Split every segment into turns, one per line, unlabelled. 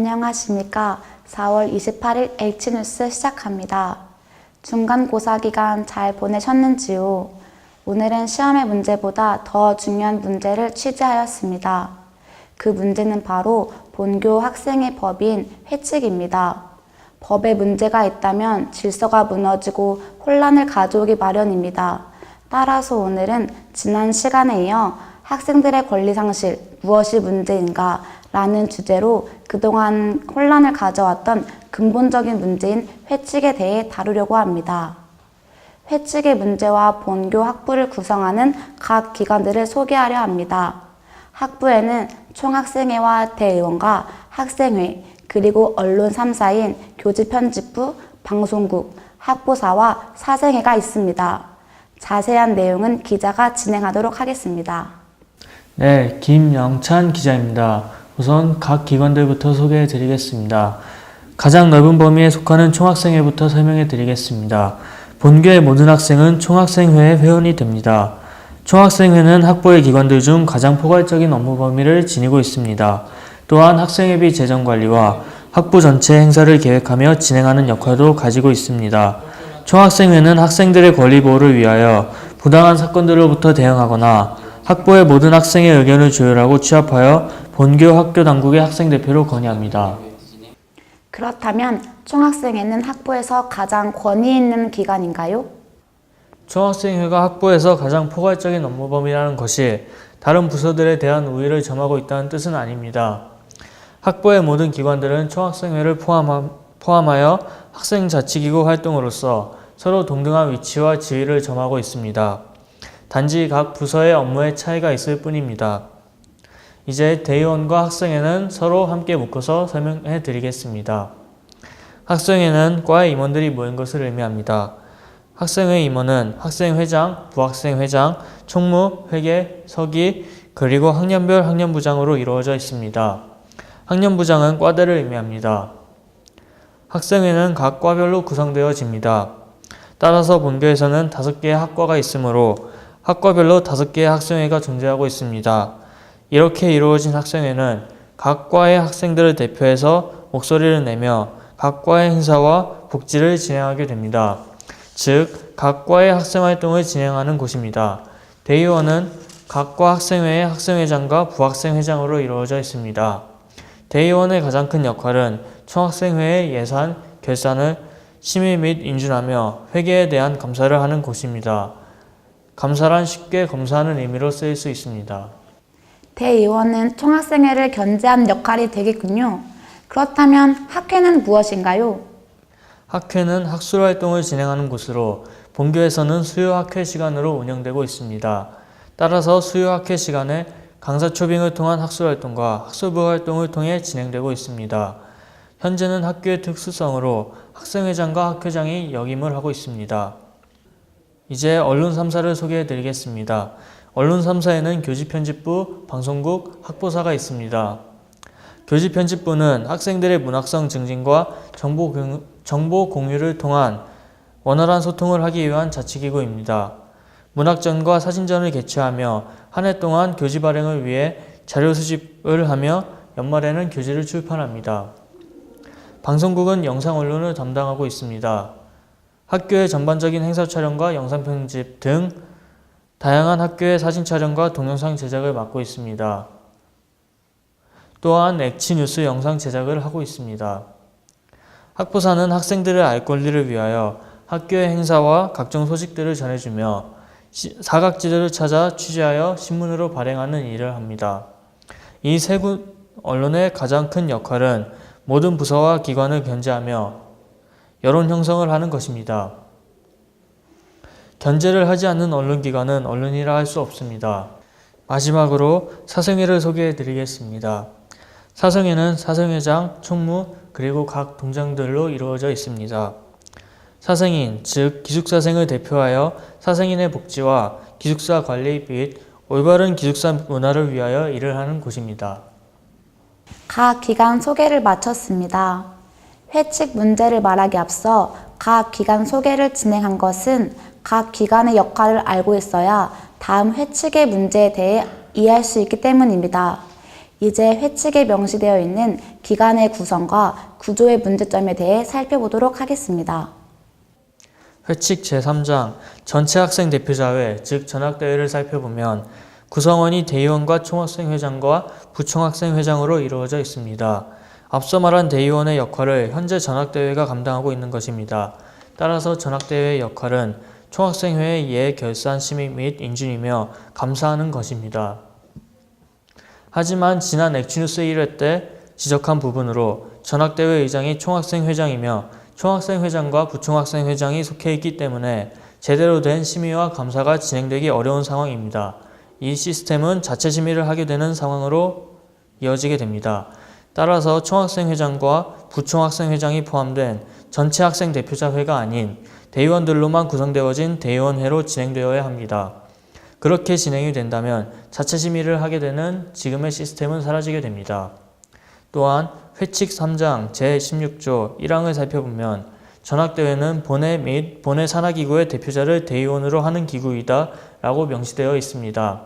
안녕하십니까. 4월 28일 H뉴스 시작합니다. 중간고사 기간 잘 보내셨는지요? 오늘은 시험의 문제보다 더 중요한 문제를 취재하였습니다. 그 문제는 바로 본교 학생의 법인 회칙입니다. 법에 문제가 있다면 질서가 무너지고 혼란을 가져오기 마련입니다. 따라서 오늘은 지난 시간에 이어 학생들의 권리상실, 무엇이 문제인가? 라는 주제로 그동안 혼란을 가져왔던 근본적인 문제인 회칙에 대해 다루려고 합니다. 회칙의 문제와 본교 학부를 구성하는 각 기관들을 소개하려 합니다. 학부에는 총학생회와 대의원과 학생회, 그리고 언론 3사인 교직편집부, 방송국, 학부사와 사생회가 있습니다. 자세한 내용은 기자가 진행하도록 하겠습니다.
네, 김영찬 기자입니다. 우선 각 기관들부터 소개해 드리겠습니다. 가장 넓은 범위에 속하는 총학생회부터 설명해 드리겠습니다. 본교의 모든 학생은 총학생회의 회원이 됩니다. 총학생회는 학부의 기관들 중 가장 포괄적인 업무 범위를 지니고 있습니다. 또한 학생회비 재정 관리와 학부 전체 행사를 계획하며 진행하는 역할도 가지고 있습니다. 총학생회는 학생들의 권리 보호를 위하여 부당한 사건들로부터 대응하거나 학부의 모든 학생의 의견을 조율하고 취합하여 본교 학교 당국의 학생 대표로 건의합니다.
그렇다면 총학생회는 학부에서 가장 권위 있는 기관인가요?
총학생회가 학부에서 가장 포괄적인 업무 범위라는 것이 다른 부서들에 대한 우위를 점하고 있다는 뜻은 아닙니다. 학부의 모든 기관들은 총학생회를 포함하여 학생자치기구 활동으로서 서로 동등한 위치와 지위를 점하고 있습니다. 단지 각 부서의 업무에 차이가 있을 뿐입니다. 이제 대의원과 학생회는 서로 함께 묶어서 설명해 드리겠습니다. 학생회는 과의 임원들이 모인 것을 의미합니다. 학생회 임원은 학생회장, 부학생회장, 총무, 회계, 서기, 그리고 학년별 학년부장으로 이루어져 있습니다. 학년부장은 과대를 의미합니다. 학생회는 각 과별로 구성되어집니다. 따라서 본교에서는 5개의 학과가 있으므로 학과별로 5개의 학생회가 존재하고 있습니다. 이렇게 이루어진 학생회는 각 과의 학생들을 대표해서 목소리를 내며 각 과의 행사와 복지를 진행하게 됩니다. 즉, 각 과의 학생활동을 진행하는 곳입니다. 대의원은 각 과 학생회의 학생회장과 부학생회장으로 이루어져 있습니다. 대의원의 가장 큰 역할은 총학생회의 예산, 결산을 심의 및 인준하며 회계에 대한 감사를 하는 곳입니다. 감사란 쉽게 검사하는 의미로 쓰일 수 있습니다.
대의원은 총학생회를 견제하는 역할이 되겠군요. 그렇다면 학회는 무엇인가요?
학회는 학술활동을 진행하는 곳으로 본교에서는 수요학회 시간으로 운영되고 있습니다. 따라서 수요학회 시간에 강사 초빙을 통한 학술활동과 학술부 활동을 통해 진행되고 있습니다. 현재는 학교의 특수성으로 학생회장과 학회장이 역임을 하고 있습니다. 이제 언론 3사를 소개해 드리겠습니다. 언론 3사에는 교직편집부, 방송국, 학부사가 있습니다. 교직편집부는 학생들의 문학성 증진과 정보 공유를 통한 원활한 소통을 하기 위한 자치기구입니다. 문학전과 사진전을 개최하며 한 해 동안 교지 발행을 위해 자료 수집을 하며 연말에는 교지를 출판합니다. 방송국은 영상 언론을 담당하고 있습니다. 학교의 전반적인 행사 촬영과 영상 편집 등 다양한 학교의 사진 촬영과 동영상 제작을 맡고 있습니다. 또한 H뉴스 영상 제작을 하고 있습니다. 학부사는 학생들의 알 권리를 위하여 학교의 행사와 각종 소식들을 전해주며 사각지대를 찾아 취재하여 신문으로 발행하는 일을 합니다. 이 세 언론의 가장 큰 역할은 모든 부서와 기관을 견제하며 여론 형성을 하는 것입니다. 견제를 하지 않는 언론기관은 언론이라 할 수 없습니다. 마지막으로 사생회를 소개해 드리겠습니다. 사생회는 사생회장, 총무, 그리고 각 동장들로 이루어져 있습니다. 사생인, 즉 기숙사생을 대표하여 사생인의 복지와 기숙사 관리 및 올바른 기숙사 문화를 위하여 일을 하는 곳입니다.
각 기관 소개를 마쳤습니다. 회칙 문제를 말하기 앞서 각 기관 소개를 진행한 것은 각 기관의 역할을 알고 있어야 다음 회칙의 문제에 대해 이해할 수 있기 때문입니다. 이제 회칙에 명시되어 있는 기관의 구성과 구조의 문제점에 대해 살펴보도록 하겠습니다.
회칙 제3장 전체 학생 대표자회 즉 전학대회를 살펴보면 구성원이 대의원과 총학생회장과 부총학생회장으로 이루어져 있습니다. 앞서 말한 대의원의 역할을 현재 전학대회가 감당하고 있는 것입니다. 따라서 전학대회의 역할은 총학생회의 예 결산 심의 및 인준이며 감사하는 것입니다. 하지만 지난 엑치뉴스 1회 때 지적한 부분으로 전학대회 의장이 총학생회장이며 총학생회장과 부총학생회장이 속해 있기 때문에 제대로 된 심의와 감사가 진행되기 어려운 상황입니다. 이 시스템은 자체 심의를 하게 되는 상황으로 이어지게 됩니다. 따라서 총학생회장과 부총학생회장이 포함된 전체 학생 대표자회가 아닌 대의원들로만 구성되어진 대의원회로 진행되어야 합니다. 그렇게 진행이 된다면 자체 심의를 하게 되는 지금의 시스템은 사라지게 됩니다. 또한 회칙 3장 제16조 1항을 살펴보면 전학대회는 본회 및 본회 산하기구의 대표자를 대의원으로 하는 기구이다 라고 명시되어 있습니다.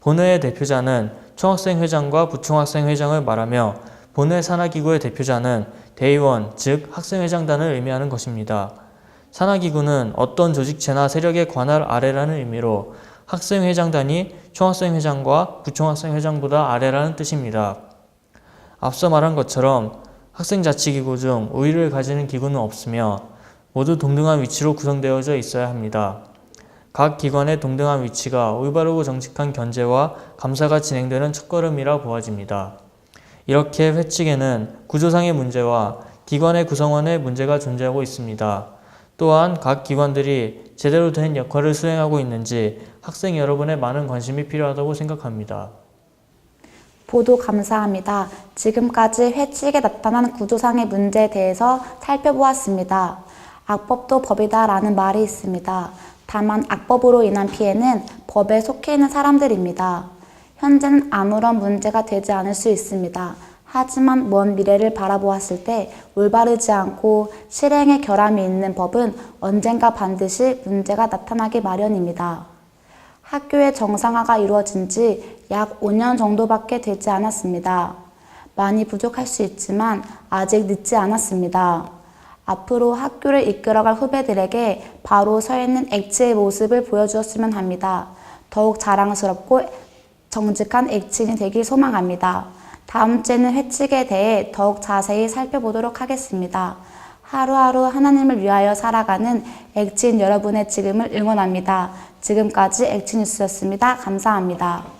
본회의 대표자는 총학생회장과 부총학생회장을 말하며 본회 산하기구의 대표자는 대의원 즉 학생회장단을 의미하는 것입니다. 산하기구는 어떤 조직체나 세력의 관할 아래라는 의미로 학생회장단이 총학생회장과 부총학생회장보다 아래라는 뜻입니다. 앞서 말한 것처럼 학생자치기구 중 우위를 가지는 기구는 없으며 모두 동등한 위치로 구성되어져 있어야 합니다. 각 기관의 동등한 위치가 올바르고 정직한 견제와 감사가 진행되는 첫걸음이라 보아집니다. 이렇게 회칙에는 구조상의 문제와 기관의 구성원의 문제가 존재하고 있습니다. 또한 각 기관들이 제대로 된 역할을 수행하고 있는지 학생 여러분의 많은 관심이 필요하다고 생각합니다.
보도 감사합니다. 지금까지 회칙에 나타난 구조상의 문제에 대해서 살펴보았습니다. 악법도 법이다 라는 말이 있습니다. 다만 악법으로 인한 피해는 법에 속해 있는 사람들입니다. 현재는 아무런 문제가 되지 않을 수 있습니다. 하지만 먼 미래를 바라보았을 때 올바르지 않고 실행에 결함이 있는 법은 언젠가 반드시 문제가 나타나기 마련입니다. 학교의 정상화가 이루어진 지 약 5년 정도밖에 되지 않았습니다. 많이 부족할 수 있지만 아직 늦지 않았습니다. 앞으로 학교를 이끌어갈 후배들에게 바로 서 있는 엑치의 모습을 보여주었으면 합니다. 더욱 자랑스럽고 정직한 엑치인이 되길 소망합니다. 다음 주에는 회칙에 대해 더욱 자세히 살펴보도록 하겠습니다. 하루하루 하나님을 위하여 살아가는 엑치인 여러분의 지금을 응원합니다. 지금까지 엑치뉴스였습니다. 감사합니다.